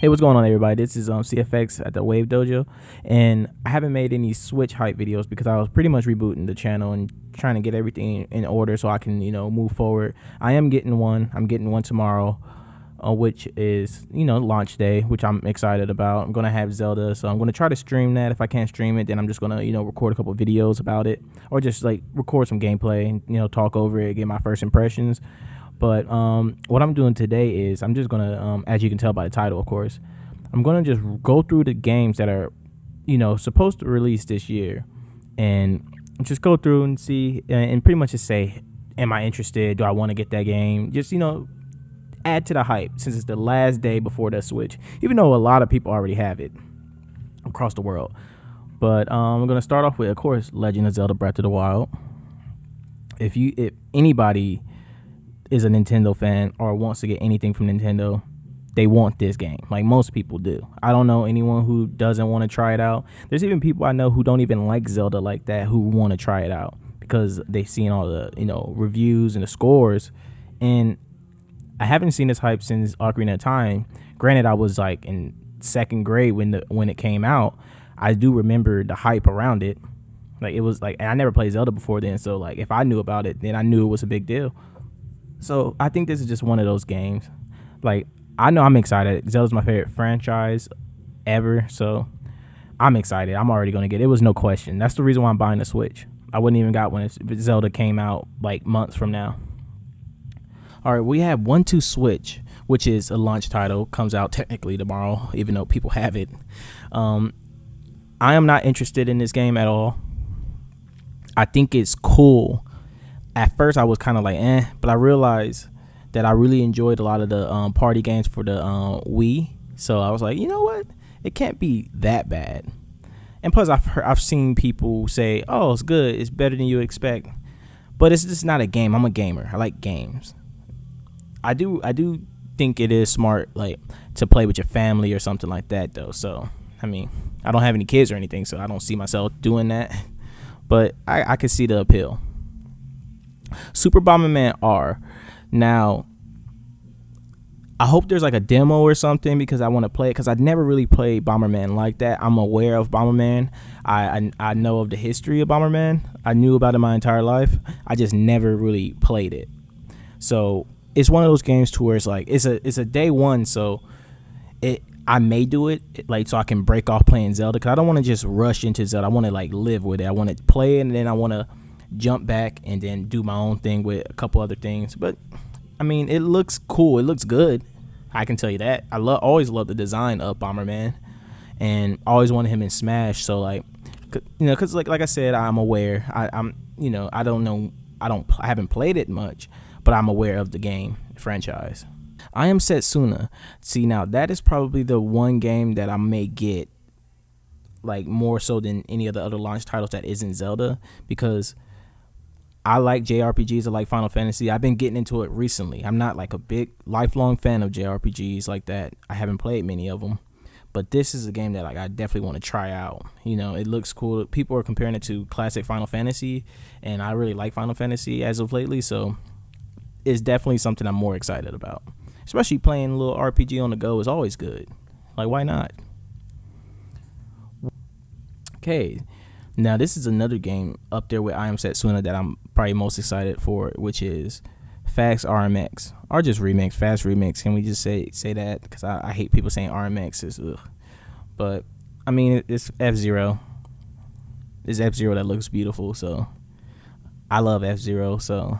Hey, what's going on, everybody? This is CFX at the Wave Dojo, and I haven't made any Switch hype videos because I was pretty much rebooting the channel and trying to get everything in order so I can, move forward. I am getting one. I'm getting one tomorrow, which is, launch day, which I'm excited about. I'm gonna have Zelda, so I'm gonna try to stream that. If I can't stream it, then I'm just gonna, record a couple videos about it, or just like record some gameplay and talk over it, get my first impressions. But what I'm doing today is I'm just gonna, as you can tell by the title, of course, I'm gonna just go through the games that are, supposed to release this year, and just go through and see, and pretty much just say, am I interested? Do I want to get that game? Just add to the hype since it's the last day before the Switch. Even though a lot of people already have it across the world, but I'm gonna start off with, of course, Legend of Zelda: Breath of the Wild. If anybody is a Nintendo fan or wants to get anything from Nintendo, they want this game. Like most people do. I don't know anyone who doesn't want to try it out. There's even people I know who don't even like Zelda like that who want to try it out because they've seen all the, reviews and the scores. And I haven't seen this hype since Ocarina of Time. Granted, I was like in second grade when it came out. I do remember the hype around it. Like it was like, and I never played Zelda before then, so like if I knew about it, then I knew it was a big deal. So I think this is just one of those games. Like, I know I'm excited. Zelda's my favorite franchise ever, so I'm excited. I'm already going to get it. It was no question. That's the reason why I'm buying the Switch. I wouldn't even got when Zelda came out like months from now. All right, we have 1-2 Switch, which is a launch title. Comes out technically tomorrow, even though people have it. I am not interested in this game at all. I think it's cool. At first, I was kind of like, but I realized that I really enjoyed a lot of the party games for the Wii. So I was like, you know what? It can't be that bad. And plus, I've seen people say, oh, it's good. It's better than you expect. But it's just not a game. I'm a gamer. I like games. I do think it is smart, like, to play with your family or something like that, though. So, I mean, I don't have any kids or anything, so I don't see myself doing that. But I can see the appeal. Super Bomberman R. Now, I hope there's like a demo or something because I want to play it because I've never really played Bomberman like that. I'm aware of Bomberman. I know of the history of Bomberman. I knew about it my entire life. I just never really played it. So it's one of those games to where it's like it's a day one. So I may do it like so I can break off playing Zelda because I don't want to just rush into Zelda. I want to like live with it. I want to play it and then I want to jump back and then do my own thing with a couple other things. But I mean, it looks cool. It looks good. I can tell you that. I always love the design of Bomberman, and always wanted him in Smash. So like, because like I said, I'm aware. I'm I don't know. I haven't played it much, but I'm aware of the game franchise. I Am Setsuna. See, now that is probably the one game that I may get, like more so than any of the other launch titles that isn't Zelda, because I like JRPGs. I like Final Fantasy. I've been getting into it recently. I'm not like a big lifelong fan of JRPGs like that. I haven't played many of them, but this is a game that like I definitely want to try out. It looks cool. People are comparing it to classic Final Fantasy, and I really like Final Fantasy as of lately, so it's definitely something I'm more excited about. Especially playing a little RPG on the go is always good. Like, why not? Okay. Now, this is another game up there with I Am Setsuna that I'm probably most excited for, which is Fast RMX. Or just Remix, Fast Remix. Can we just say that? Because I hate people saying RMX. Ugh. But, I mean, it's F-Zero. It's F-Zero that looks beautiful, so I love F-Zero, so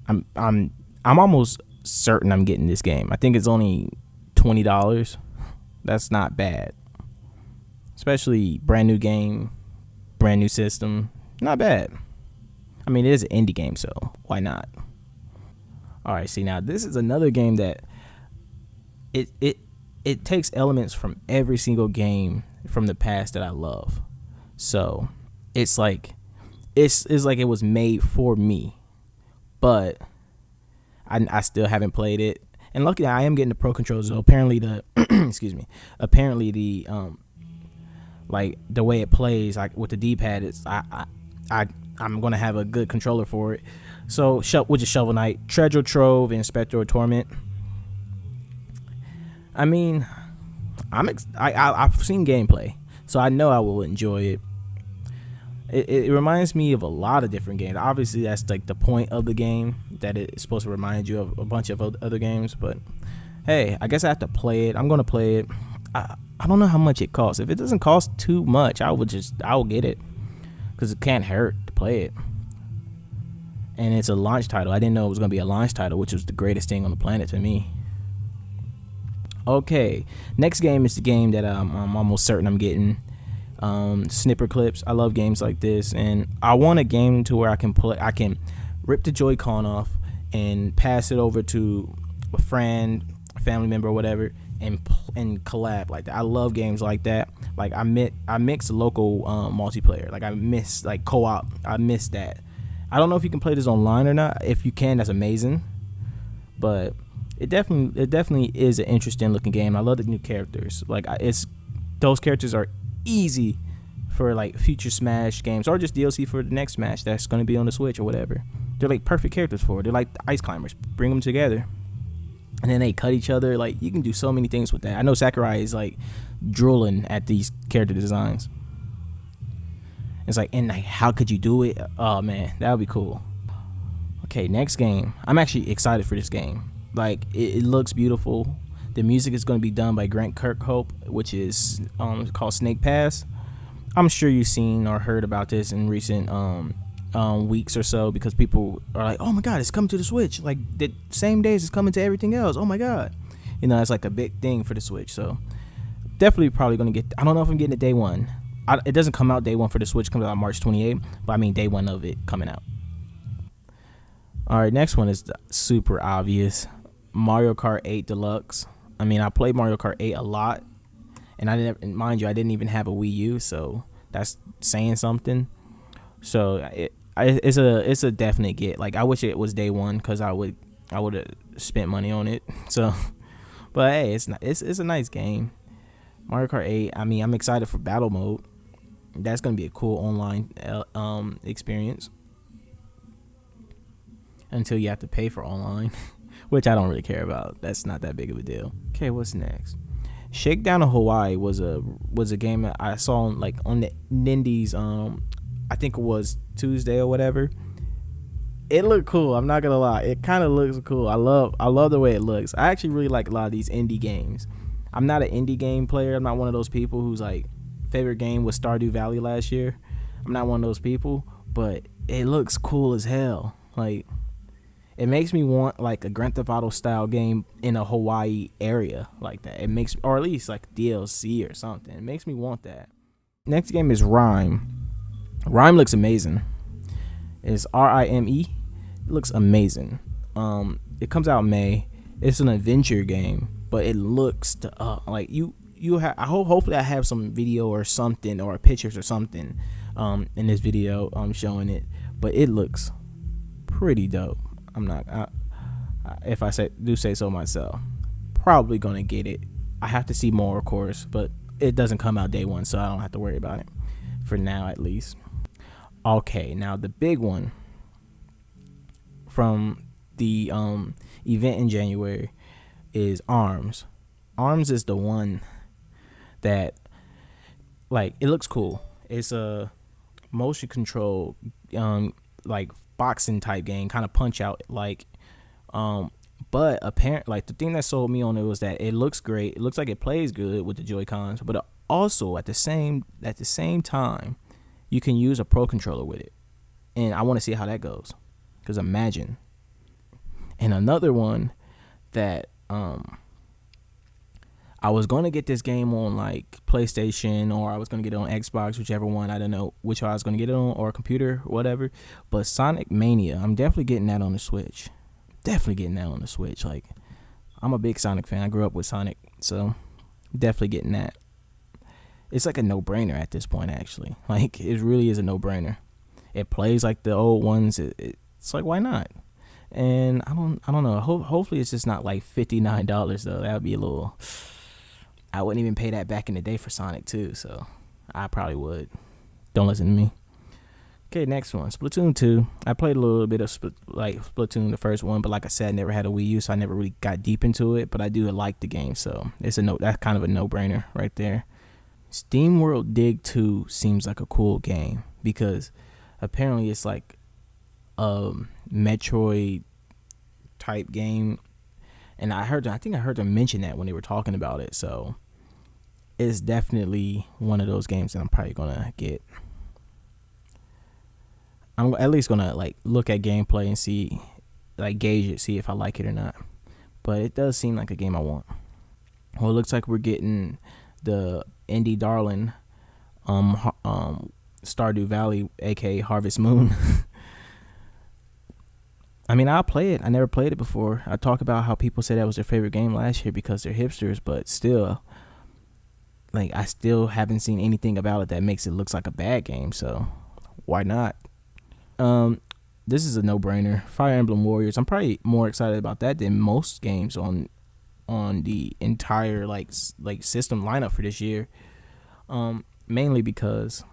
I'm almost certain I'm getting this game. I think it's only $20. That's not bad. Especially brand new game, brand new system. Not bad. I mean, it is an indie game, so why not? All right, see, now this is another game that it takes elements from every single game from the past that I love. So it's like it was made for me, but I still haven't played it. And luckily, I am getting the Pro Controller. So apparently the apparently the like the way it plays, like with the D-pad, it's I'm gonna have a good controller for it. So which is Shovel Knight, Treasure Trove, and Spectral Torment. I mean, I've seen gameplay, so I know I will enjoy it. It reminds me of a lot of different games. Obviously, that's like the point of the game, that it's supposed to remind you of a bunch of other games. But hey, I guess I have to play it. I'm gonna play it. I don't know how much it costs. If it doesn't cost too much, I will get it, because it can't hurt to play it. And it's a launch title. I didn't know it was gonna be a launch title, which was the greatest thing on the planet to me. Okay, next game is the game that I'm almost certain I'm getting. Snipperclips. I love games like this, and I want a game to where I can rip the Joy-Con off and pass it over to a friend, a family member, or whatever, and collab like that. I love games like that. Like I mix local multiplayer. Like I miss like co-op. I miss that. I don't know if you can play this online or not. If you can, that's amazing. But it definitely is an interesting looking game. I love the new characters. Like those characters are easy for like future Smash games, or just DLC for the next Smash that's going to be on the Switch or whatever. They're like perfect characters for it. They're like the Ice Climbers. Bring them together, and then they cut each other. Like you can do so many things with that. I know Sakurai is like drooling at these character designs. It's like, and like, how could you do it? Oh man, that would be cool. Okay, next game. I'm actually excited for this game. Like it looks beautiful. The music is going to be done by Grant Kirkhope, which is called Snake Pass. I'm sure you've seen or heard about this in recent weeks or so, because people are like, oh my god, it's coming to the Switch. Like the same days it's coming to everything else. Oh my god. You know, it's like a big thing for the Switch. So definitely probably going to get, I don't know if I'm getting it day one. It doesn't come out day one for the Switch. It comes out March 28th. But I mean day one of it coming out. All right, next one is super obvious. Mario Kart 8 Deluxe. I mean, I played Mario Kart 8 a lot, and I didn't even have a Wii U, so that's saying something. So it's a definite get. Like I wish it was day one, because I would have spent money on it. So, but hey, it's a nice game. Mario Kart 8. I mean, I'm excited for battle mode. That's gonna be a cool online experience. Until you have to pay for online. Which I don't really care about. That's not that big of a deal. Okay, what's next? Shakedown of Hawaii was a game that I saw on the Nindies. I think it was Tuesday or whatever. It looked cool. I'm not gonna lie. It kind of looks cool. I love the way it looks. I actually really like a lot of these indie games. I'm not an indie game player. I'm not one of those people whose like favorite game was Stardew Valley last year. I'm not one of those people, but it looks cool as hell. Like, it makes me want like a Grand Theft Auto style game in a Hawaii area like that. It makes, or at least like DLC or something. It makes me want that. Next game is Rime. Rime looks amazing. It's Rime. It looks amazing. It comes out in May. It's an adventure game, but it looks like you have. Hopefully I have some video or something, or pictures or something in this video showing it. But it looks pretty dope. I'm not, if I do say so myself, probably gonna get it. I have to see more, of course, but it doesn't come out day one, so I don't have to worry about it for now, at least. Okay, now the big one from the event in January is ARMS. ARMS is the one that, like, it looks cool. It's a motion control, like boxing type game, kind of Punch Out like, but apparently, like, the thing that sold me on it was that it looks great. It looks like it plays good with the Joy-Cons, but also at the same time, you can use a Pro controller with it, and I want to see how that goes. Because imagine. And another one that I was gonna get this game on like PlayStation, or I was gonna get it on Xbox, whichever one. I don't know which one I was gonna get it on, or a computer, whatever. But Sonic Mania, I'm definitely getting that on the Switch. Like, I'm a big Sonic fan. I grew up with Sonic, so definitely getting that. It's like a no-brainer at this point, actually. Like, it really is a no-brainer. It plays like the old ones. It's like, why not? And I don't know. Hopefully it's just not like $59 though. That would be a little. I wouldn't even pay that back in the day for Sonic 2, so I probably would. Don't listen to me. Okay, next one, Splatoon 2. I played a little bit of Splatoon, the first one, but like I said, I never had a Wii U, so I never really got deep into it. But I do like the game, so it's a no. That's kind of a no-brainer right there. Steam World Dig 2 seems like a cool game because apparently it's like a Metroid type game, and I think I heard them mention that when they were talking about it. So it's definitely one of those games that I'm probably gonna get. I'm at least gonna like look at gameplay and see, like gauge it, see if I like it or not. But it does seem like a game I want. Well, it looks like we're getting the indie darling, Stardew Valley, aka Harvest Moon. I mean, I'll play it. I never played it before. I talk about how people said that was their favorite game last year because they're hipsters, but still, like, I still haven't seen anything about it that makes it look like a bad game. So why not? This is a no-brainer. Fire Emblem Warriors. I'm probably more excited about that than most games on the entire like system lineup for this year. Mainly because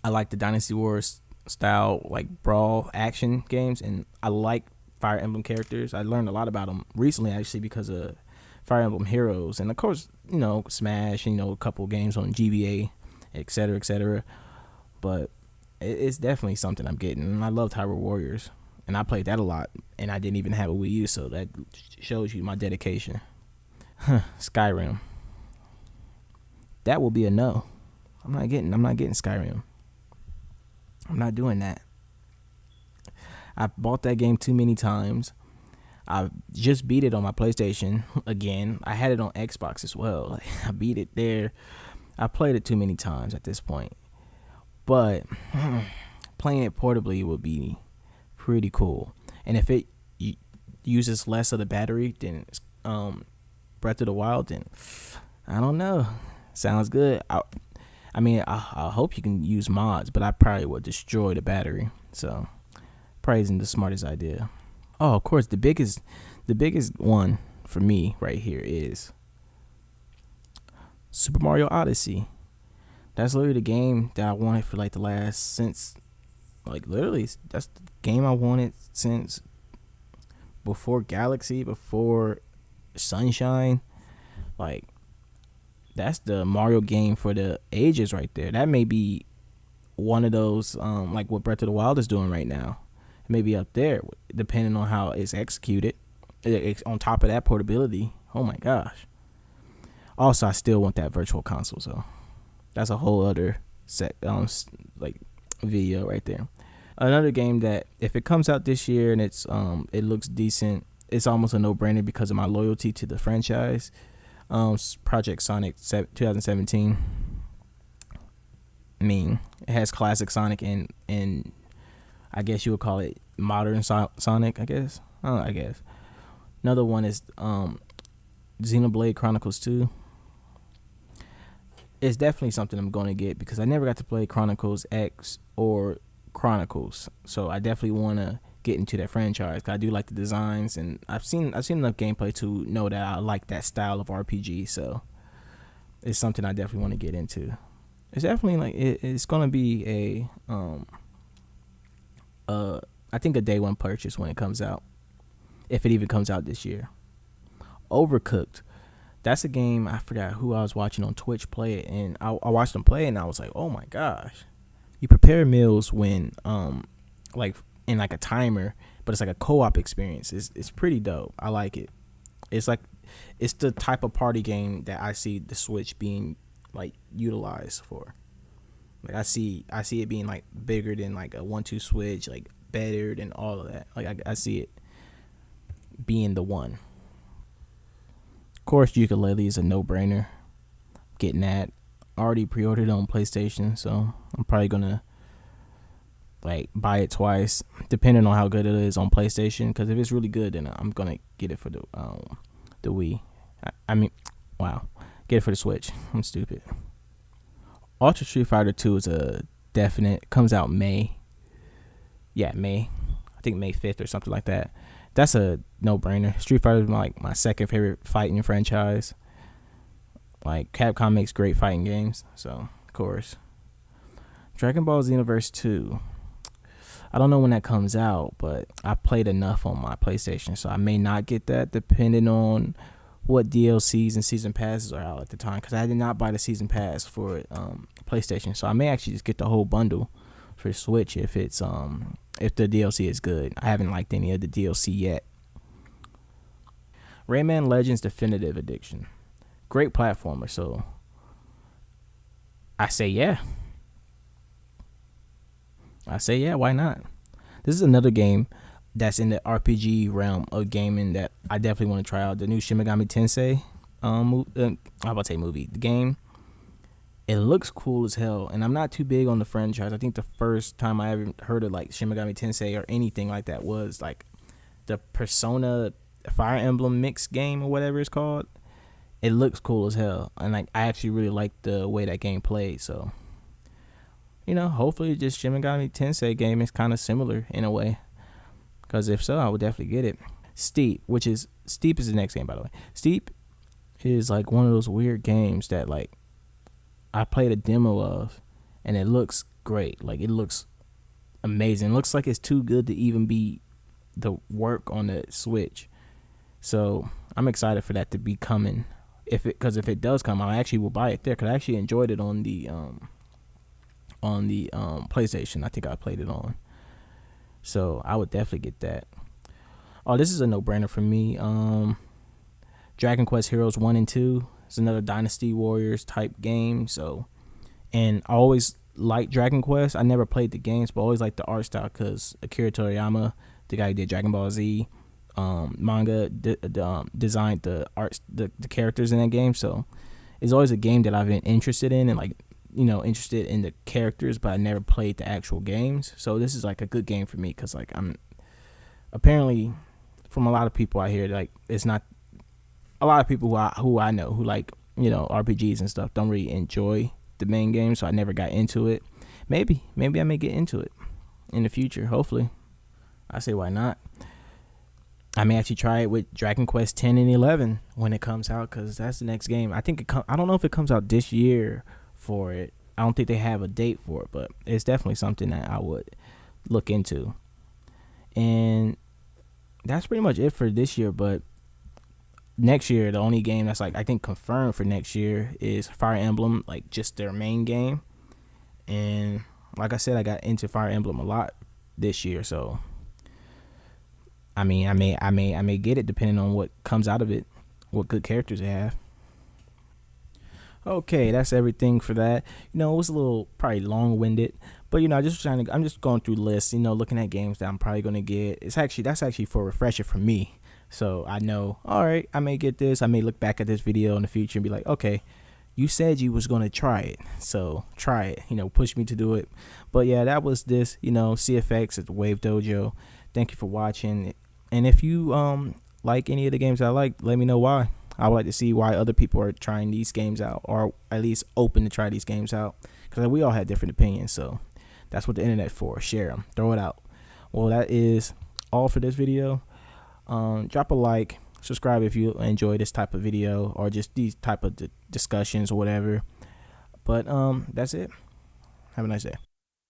I like the Dynasty Wars style like brawl action games, and I like Fire Emblem characters. I learned a lot about them recently actually because of Fire Emblem Heroes, and of course, you know, Smash, you know, a couple games on GBA, etc., etc. But it's definitely something I'm getting, and I loved Hyrule Warriors, and I played that a lot, and I didn't even have a Wii U, so that shows you my dedication. Skyrim. That will be a no. I'm not getting Skyrim. I'm not doing that. I've bought that game too many times. I just beat it on my PlayStation again. I had it on Xbox as well. Like, I beat it there. I played it too many times at this point. But playing it portably would be pretty cool. And if it uses less of the battery than Breath of the Wild, then I don't know. Sounds good. I mean, I hope you can use mods, but I probably would destroy the battery. So probably isn't the smartest idea. Oh, of course, the biggest one for me right here is Super Mario Odyssey. That's literally the game that I wanted for like since that's the game I wanted since before Galaxy, before Sunshine. Like, that's the Mario game for the ages right there. That may be one of those like what Breath of the Wild is doing right now. It may be up there depending on how it's executed. On top of that, portability. Oh my gosh. Also, I still want that virtual console, so that's a whole other like video right there. Another game that if it comes out this year and it looks decent, it's almost a no-brainer because of my loyalty to the franchise. Project Sonic 2017. I mean, it has classic Sonic and I guess you would call it modern Sonic, I guess. Another one is Xenoblade Chronicles 2. It's definitely something I'm going to get because I never got to play Chronicles X or Chronicles, so I definitely want to get into that franchise. Cause I do like the designs, and I've seen enough gameplay to know that I like that style of RPG. So it's something I definitely want to get into. It's definitely like it's going to be I think a day one purchase when it comes out, if it even comes out this year. Overcooked. That's a game, I forgot who I was watching on Twitch play it, and I watched them play it, and I was like, oh my gosh. You prepare meals when, like, in like a timer, but it's like a co-op experience. It's pretty dope. I like it. It's the type of party game that I see the Switch being, like, utilized for. Like, I see it being, like, bigger than, like, a 1-2 Switch, like, better than all of that. Like, I see it being the one. Of course, Yooka-Laylee is a no-brainer. Getting that. Already pre-ordered on PlayStation, so I'm probably gonna like buy it twice, depending on how good it is on PlayStation. Because if it's really good, then I'm gonna get it for the Wii. Get it for the Switch. I'm stupid. Ultra Street Fighter 2 is a definite. Comes out May. Yeah, May. I think May 5th or something like that. That's a no-brainer. Street Fighter is like my second favorite fighting franchise. Like, Capcom makes great fighting games, so of course. Dragon Ball Xenoverse 2. I don't know when that comes out, but I played enough on my PlayStation, so I may not get that depending on what DLCs and season passes are out at the time, because I did not buy the season pass for PlayStation, so I may actually just get the whole bundle for Switch if it's if the DLC is good. I haven't liked any of the DLC yet. Rayman Legends Definitive Edition, great platformer, so I say yeah. Why not? This is another game that's in the RPG realm of gaming that I definitely want to try out. The new Shin Megami Tensei movie. The game, it looks cool as hell, and I'm not too big on the franchise. I think the first time I ever heard of like Shin Megami Tensei or anything like that was like the Persona Fire Emblem mix game or whatever it's called. It looks cool as hell, and like I actually really like the way that game plays. So, hopefully this Shin Megami Tensei game is kind of similar in a way. Because if so, I would definitely get it. Steep is the next game, by the way. Steep is like one of those weird games that like I played a demo of, and it looks great. Like it looks amazing. It looks like it's too good to even be the work on the Switch. So I'm excited for that to be coming. Because if it does come, I actually will buy it there. Because I actually enjoyed it on the PlayStation. I think I played it on. So I would definitely get that. Oh, this is a no-brainer for me. Dragon Quest Heroes 1 and 2. It's another Dynasty Warriors type game. So, and I always liked Dragon Quest. I never played the games, but I always liked the art style because Akira Toriyama, the guy who did Dragon Ball Z manga, designed the art, the characters in that game. So it's always a game that I've been interested in and like, interested in the characters, but I never played the actual games. So this is like a good game for me because like I'm apparently from a lot of people I hear, like it's not a lot of people who I know who like RPGs and stuff don't really enjoy the main game, so I never got into it. Maybe I may get into it in the future. Hopefully, I say why not. I may actually try it with Dragon Quest 10 and 11 when it comes out because that's the next game. I think I don't know if it comes out this year for it. I don't think they have a date for it, but it's definitely something that I would look into. And that's pretty much it for this year. But next year, the only game that's like I think confirmed for next year is Fire Emblem, like just their main game. And like I said, I got into Fire Emblem a lot this year, so I mean, I may get it depending on what comes out of it, what good characters they have. Okay, that's everything for that. It was a little probably long-winded, but I'm just going through lists, looking at games that I'm probably gonna get. That's actually for a refresher for me, so I know. All right, I may get this. I may look back at this video in the future and be like, okay, you said you was gonna try it, so try it. Push me to do it. But yeah, that was this. CFX at the Wave Dojo. Thank you for watching. And if you like any of the games I like, let me know why. I would like to see why other people are trying these games out, or at least open to try these games out, because we all have different opinions. So that's what the internet for. Share them, throw it out. Well, that is all for this video. Drop a like, subscribe if you enjoy this type of video or just these type of discussions or whatever. But that's it. Have a nice day.